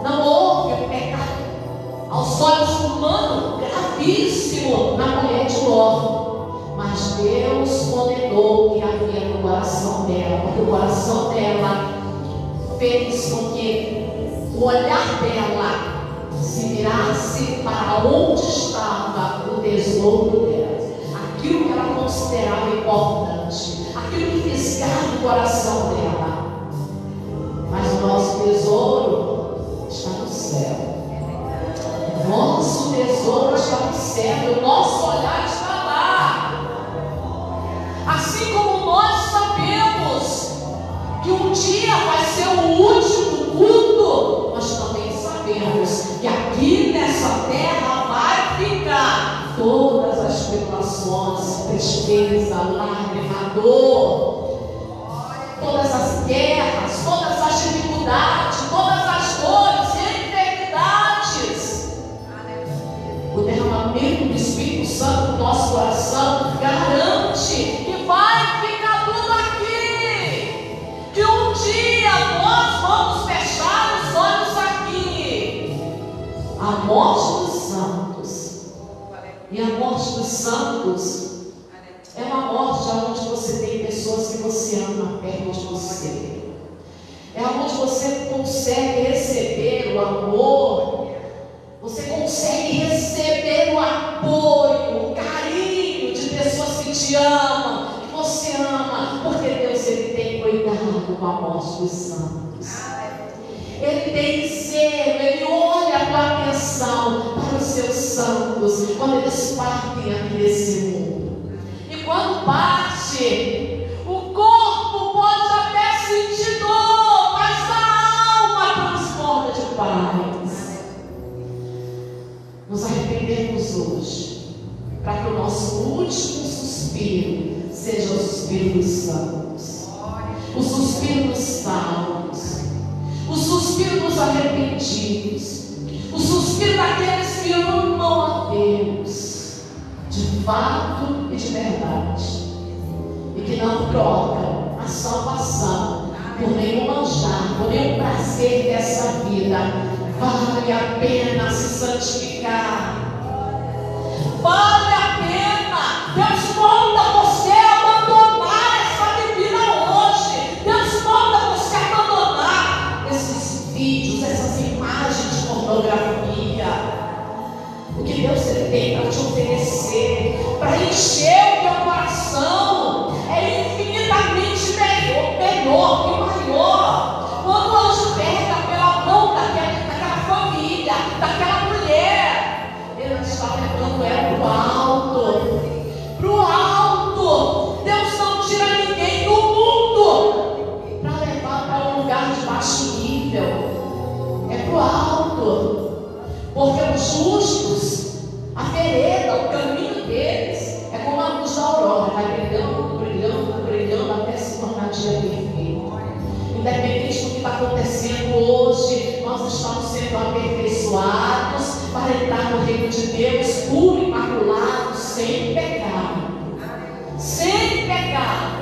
Não houve um pecado aos olhos humanos gravíssimo na mulher de Ló, mas Deus condenou o que havia no coração dela, porque o coração dela fez com que o olhar dela se virasse para onde estava o tesouro dela, aquilo que ela considerava importante, aquilo que fisgava o coração dela. Mas o nosso tesouro está no céu. Nosso tesouro está no céu, o nosso olhar está lá. Assim como nós sabemos que um dia vai ser o último culto, nós também sabemos que aqui nessa terra vai ficar todas as tribulações, tristeza, lágrima, dor, todas as guerras, todas as dificuldades, todas as dores e enfermidades. O derramamento do Espírito Santo no nosso coração garante que vai ficar tudo aqui, que um dia nós vamos fechar os olhos aqui. A morte dos santos, e a morte dos santos é uma morte onde você tem pessoas que você ama perto de você, é onde você consegue receber o amor, você consegue receber o apoio, o carinho de pessoas que te amam, que você ama, porque Deus ele tem cuidado com a morte dos santos. Ele tem zelo, ele olha com atenção para os seus santos quando eles partem aqui desse mundo. E quando parte, o corpo pode até sentir dor, mas a alma transforma de paz. Nos arrependemos hoje, para que o nosso último suspiro suspiro seja o suspiro dos santos, o suspiro dos salvos, o suspiro dos arrependidos, o suspiro daqueles que amam a Deus de fato e de verdade, e que não trocam a salvação por nenhum manjar, por nenhum prazer dessa vida. Vale a pena se santificar, vale a pena. Deus manda você abandonar essa bebida hoje. Deus manda você abandonar esses vídeos, essas imagens de pornografia. O que Deus tem para te oferecer, para encher o teu coração, é infinitamente melhor e maior. Quando o anjo pega pela mão daquela família, daquela mulher, ele está levando ela para o alto. Deus não tira ninguém do mundo para levar para um lugar de baixo nível, é para o alto, porque os justos, a vereda, o caminho deles é como a luz da aurora, vai brilhando, brilhando, brilhando até se tornar dia perfeito. Independente do que está acontecendo hoje, nós estamos sendo aperfeiçoados para entrar no reino de Deus puro, imaculado, sem pecado. Sem pecado.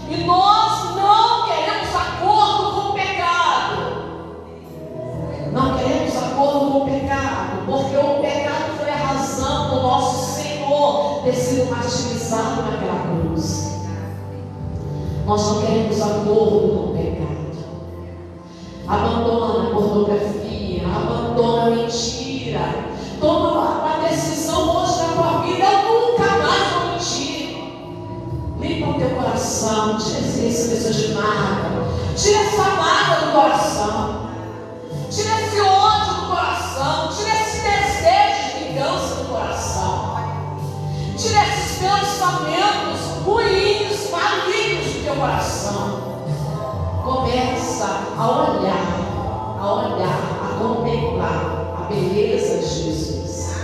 E nós não queremos acordo com o pecado. Não queremos acordo com o pecado, porque o pecado foi a razão do nosso Senhor ter sido martirizado naquela cruz. Nós não queremos acordo com o pecado. Abandona a pornografia, abandona a mentira. Toma uma decisão hoje na tua vida: eu nunca mais vou mentir. Limpa o teu coração, tira esse desejo de mágoa, tira essa mágoa do coração, tira esse ódio do coração, tira esse desejo de vingança do coração, tira esses pensamentos ruins, malignos do teu coração. Começa a olhar, a contemplar a beleza de Jesus.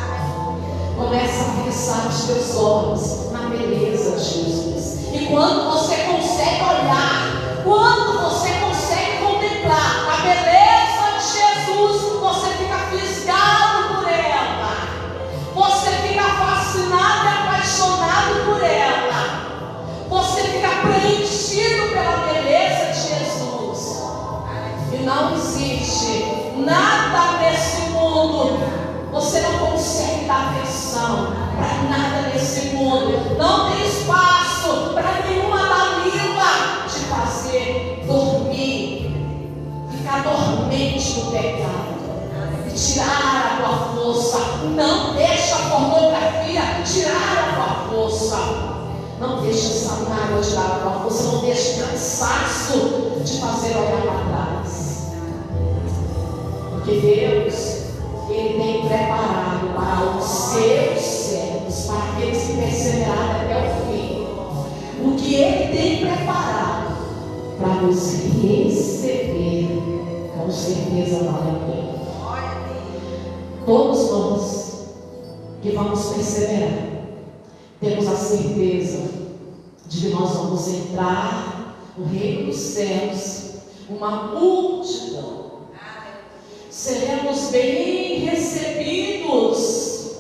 Começa a fixar os teus olhos na beleza de Jesus. E quando você consegue olhar, quando você consegue contemplar a beleza de Jesus, você fica fisgado por ela, você fica fascinado e apaixonado por ela, você fica preenchido pela beleza de Jesus. E não existe nada nesse mundo, você não consegue dar atenção para nada nesse mundo, não tem espaço para nenhuma dalila te fazer dormir, ficar dormente no pecado e tirar a tua força. Não deixa a pornografia tirar a tua força, não deixa essa mágoa tirar a tua força, não deixa o cansaço te fazer olhar para trás, porque Deus, Ele tem preparado para os seus servos, para aqueles que perseverarem até o fim, o que Ele tem preparado para nos receber. Com certeza vale a pena. Todos nós que vamos perseverar, temos a certeza de que nós vamos entrar no reino dos céus, uma multidão. Seremos bem recebidos.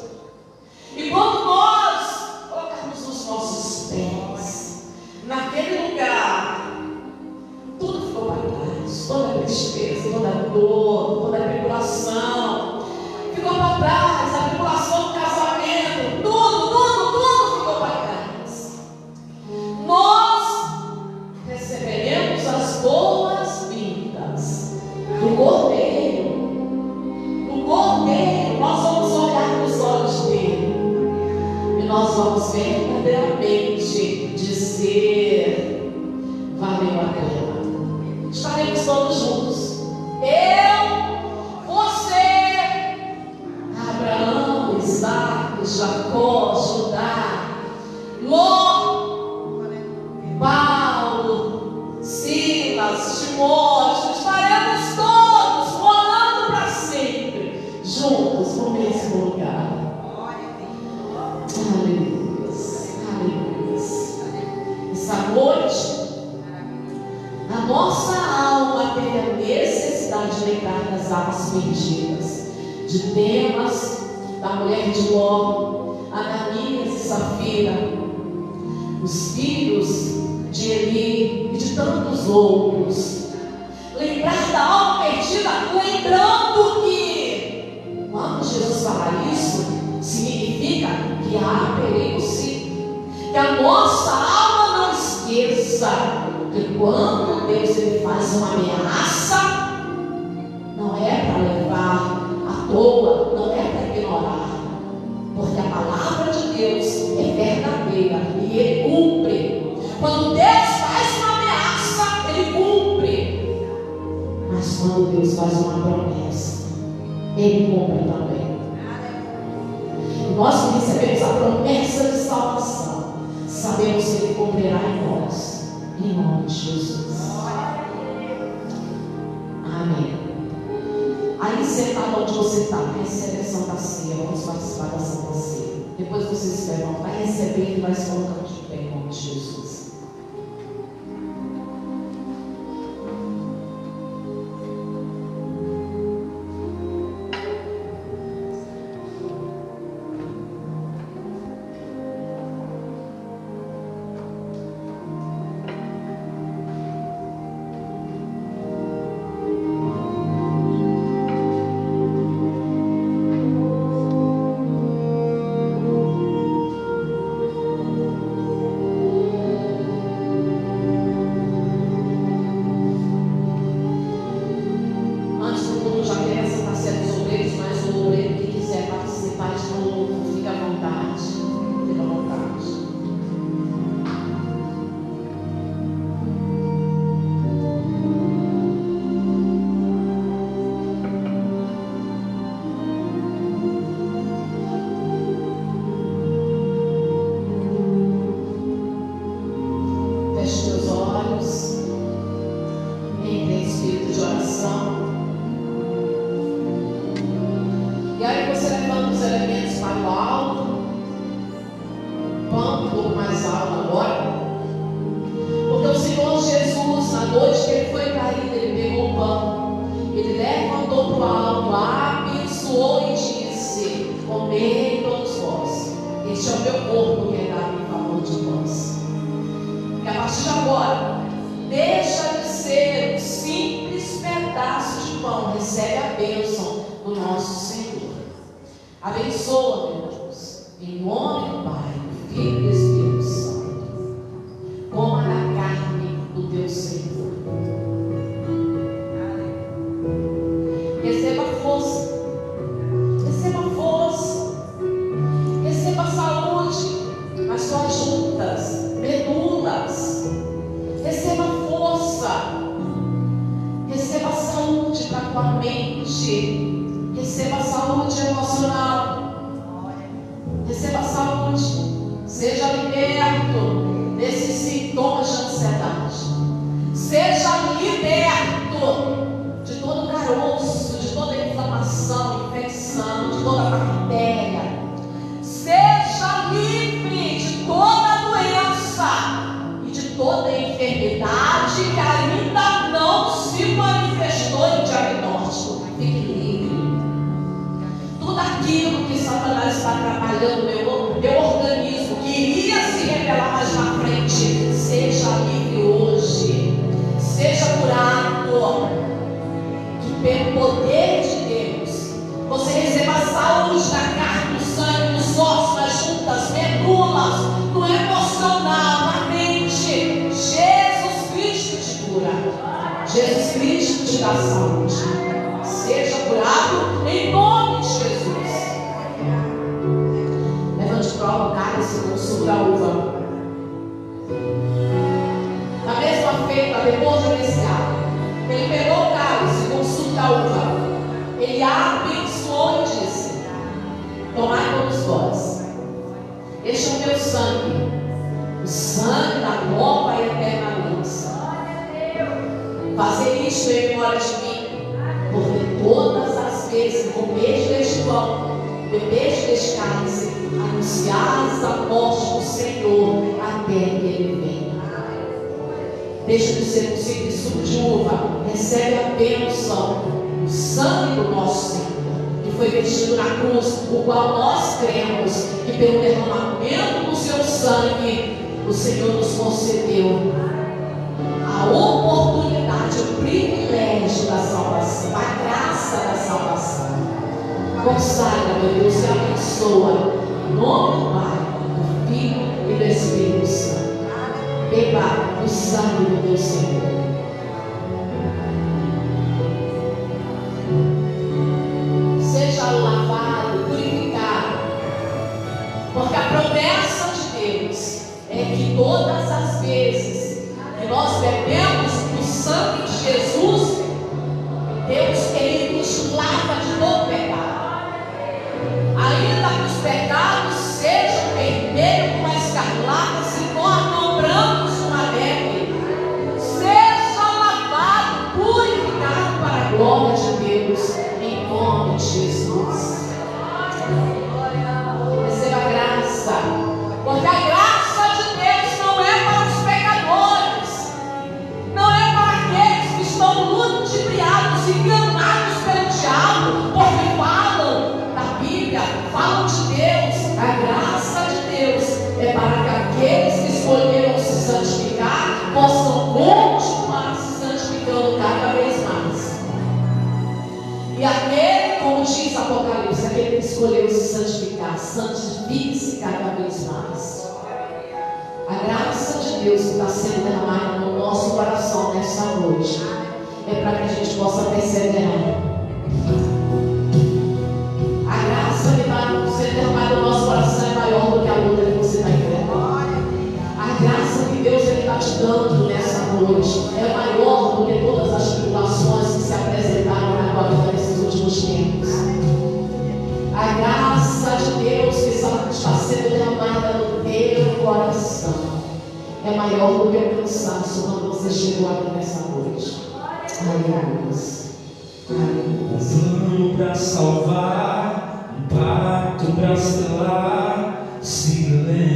E quando nós colocarmos os nossos pés naquele lugar, tudo ficou para trás, toda a tristeza, toda a dor, toda a tribulação ficou para trás, a tribulação do casamento, tudo ficou para trás. Nós receberemos as boas-vindas do Cordeiro. Nós vamos olhar nos olhos dele e nós vamos verdadeiramente dizer: valeu a pena. Estaremos todos juntos, eu, você, Abraão, Isaac, Jacó, Judá, Ló, Paulo, Silas, Timóteo. Estaremos todos morando para sempre juntos no mesmo lugar. Aleluia. Aleluia. de lembrar das almas perdidas, de temas da mulher de Ló, Ananias e Safira, os filhos de Eli e de tantos outros. Lembrar da alma perdida, lembrando que quando Jesus fala isso, significa que há perigo sim, que a nossa alma não esqueça que quando Deus ele faz uma ameaça, não é para levar à toa, não é para ignorar, porque a palavra de Deus é verdadeira e Ele cumpre. Quando Deus faz uma ameaça, Ele cumpre. Mas quando Deus faz uma promessa, Ele cumpre também. E nós que recebemos a promessa de salvação, sabemos que Ele cumprirá em nós, em nome de Jesus. Amém. Aí sentado onde você está, recebe a Santa Ceia. Vamos participar da Santa Ceia. Depois vocês levam, vai receber e vai se colocando de pé em nome de Jesus. Abençoa, meu Deus, em nome do Pai, do Filho e do Espírito Santo. Coma da carne do teu Senhor. Receba força, receba força, receba saúde nas suas juntas, medulas. Receba força, receba saúde para a tua mente. Receba saúde emocional. Receba saúde. Seja liberto desses sintomas de ansiedade. Seja liberto de todo caroço, de toda inflamação, infecção, de toda bactéria. Seja livre de toda doença e de toda enfermidade que ainda não se manifestou em diagnóstico. Fique livre. Tudo aquilo que Satanás está trabalhando no meu organismo, que iria se revelar mais na frente, seja livre hoje, seja curado, que pelo poder de Deus, você receba a saúde da carne, do sangue, dos ossos, das juntas, medulas, no emocional, na mente. Jesus Cristo te cura, Jesus Cristo te dá saúde. Seja curado em nome de Jesus. Levante prova o cálice com o suco da uva. Na mesma feita, depois de iniciar, ele pegou o cálice com o suco da uva. Ele abençoou e disse: tomai todos vós. Este é o meu sangue, o sangue da nova e eterna aliança. Fazer isto em memória de mim. Porque todas as vezes comeis deste pão, bebeis deste cálice, anunciais a morte do Senhor até que Ele venha. Deixa de ser um simples suco de uva, recebe a bênção o sangue do nosso Senhor, que foi vertido na cruz, o qual nós cremos que pelo derramamento do seu sangue, o Senhor nos concedeu a oportunidade, o privilégio da salvação, a graça da salvação. Consagra, meu Deus, e abençoa em nome do Pai, do Filho e do Espírito Santo. Beba o sangue do teu Senhor. Seja lavado, purificado, porque a promessa de Deus é que todas as vezes que nós bebemos o sangue de Jesus, Deus, Ele nos lava de todo pecado. Ainda que os pecados sejam vermelhos como a escarlata, se tornam brancos como a neve. Seja lavado, purificado para a glória de Deus, em nome de Jesus. Receba a graça, porque a graça de Deus não é para os pecadores, não é para aqueles que estão ludibriados, enganados pelo diabo, porque falam da Bíblia, falam de Deus. A graça de Deus é para que aqueles que escolheram se santificar possam continuar se santificando cada vez mais. E aquele, como diz Apocalipse, aquele que escolheu se santificar, santifique-se cada vez mais. A graça de Deus que está sendo derramada no nosso coração nessa noite é para que a gente possa perseverar. A graça que está sendo derramada no nosso coração é maior do que a luta que você está enfrentando. A graça que Deus está te dando nessa noite é maior do que todas as tribulações que se apresentaram na tua vida nesses últimos tempos. A graça de Deus que está sendo derramada no teu coração é maior do que o cansaço quando você chegou aqui nessa noite. Aleluia. Um plano para salvar, um pacto para selar, silêncio.